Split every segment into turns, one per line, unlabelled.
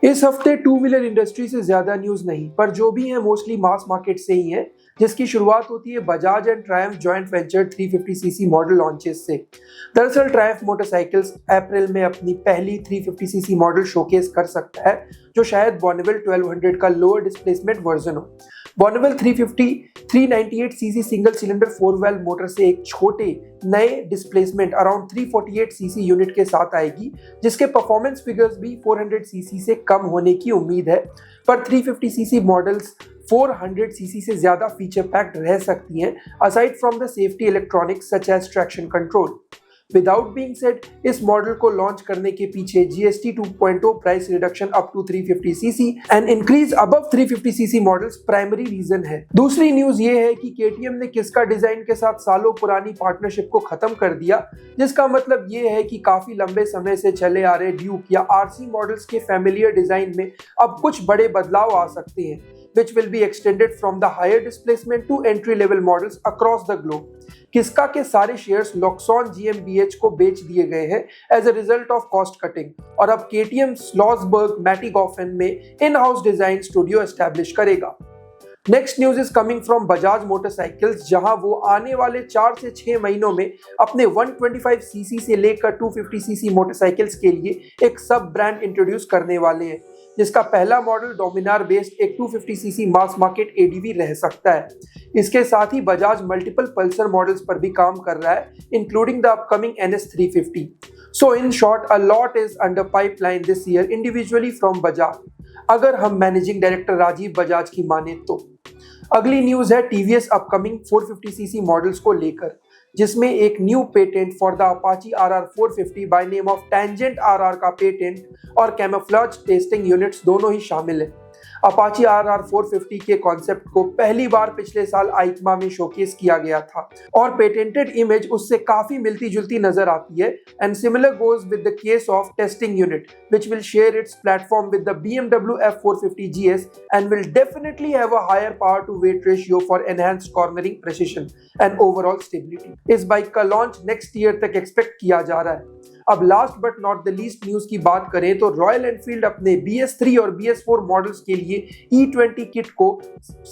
इस हफ्ते two wheeler industry से ज्यादा न्यूज नहीं, पर जो भी है मोस्टली मास मार्केट से ही है, जिसकी शुरुआत होती है Bajaj and Triumph joint venture 350 CC model launches से। दरअसल ट्रायम्फ मोटरसाइकिल्स अप्रैल में अपनी पहली 350 सीसी मॉडल शोकेस कर सकता है, जो शायद बॉर्नेविल 1200 का लोअर डिस्प्लेसमेंट वर्जन हो। बॉर्नेविल 350 398 CC single cylinder 4 valve motor से एक छोटे नए डिस्प्लेसमेंट अराउंड 348 सीसी यूनिट के साथ आएगी, जिसके परफॉर्मेंस फिगर्स भी 400 सीसी से कम होने की उम्मीद है। पर 350 सीसी मॉडल्स 400 सीसी से ज्यादा फीचर पैक्ड रह सकती हैं, aside from the safety electronics such as traction control. Without being said, इस मॉडल को लॉन्च करने के पीछे GST 2.0 price reduction up to 350 cc and increase above 350 cc models primary reason है। दूसरी न्यूज ये है कि केटीएम ने किस्का डिजाइन के साथ सालों पुरानी पार्टनरशिप को खत्म कर दिया, जिसका मतलब ये है कि काफी लंबे समय से चले आ रहे ड्यूक या आरसी मॉडल्स के फैमिलियर डिजाइन में अब कुछ बड़े बदलाव आ सकते हैं, which will be extended from the higher displacement to entry level models across the globe. किस्का के सारे शेयर्स लॉक्सॉन जीएमबीएच को बेच दिए गए हैं as a result of cost cutting, और अब केटीएम स्लॉसबर्ग मैटिगॉफन में in house design studio establish करेगा। Next news is coming from Bajaj motorcycles, जहां वो आने वाले 4 से 6 महीनों में अपने 125 सीसी से लेकर 250 सीसी मोटरसाइकिल्स के लिए एक सब ब्रांड इंट्रोड्यूस करने वाले हैं, जिसका पहला मॉडल डोमिनार बेस्ड एक 250 सीसी मास मार्केट एडीवी रह सकता है। इसके साथ ही बजाज मल्टीपल पल्सर मॉडल्स पर भी काम कर रहा है, including the upcoming NS 350। So in short, a lot is under pipeline this year individually from Bajaj, अगर हम मैनेजिंग डायरेक्टर राजीव बजाज की माने तो। अगली न्यूज है टीवीएस अपकमिंग 450 सीसी मॉडल्स को लेकर, जिसमें एक new patent for the Apache RR 450 by name of tangent RR का पेटेंट और कैमोफ्लेज टेस्टिंग यूनिट्स दोनों ही शामिल हैं। अपाची RR 450 के कॉन्सेप्ट को पहली बार पिछले साल आइकमा में शोकेस किया गया था, और पेटेंटेड इमेज उससे काफी मिलती जुलती नजर आती है। And similar goes with the case of testing unit which will share its platform with the BMW F450 GS and will definitely have a higher power to weight ratio for enhanced cornering precision and overall stability। इस bike का launch next year तक expect किया जा रहा है। अब last but not the least news की बात करें तो रॉयल एनफील्ड अपने BS3 और BS4 मॉडल्स के लिए E20 किट को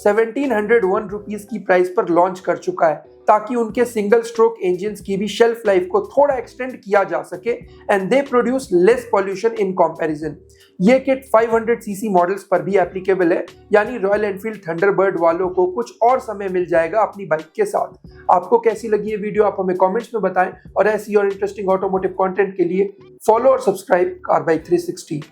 1701 रुपीज की प्राइस पर लॉन्च कर चुका है, ताकि उनके सिंगल स्ट्रोक इंजन्स की भी शेल्फ लाइफ को थोड़ा एक्सटेंड किया जा सके and they produce less pollution in comparison. ये किट 500 सीसी मॉडल्स पर भी एप्लीकेबल है, यानी रॉयल एनफील्ड थंडरबर्ड वालों को कुछ और समय मिल जाएगा अपनी बाइक के साथ। आपको कैसी लगी ये वीडियो आप हमें कमेंट्स में बताएं, और ऐसी और इंटरेस्टिंग ऑटोमोटिव कंटेंट के लिए फॉलो और सब्सक्राइब कार बाइक 360।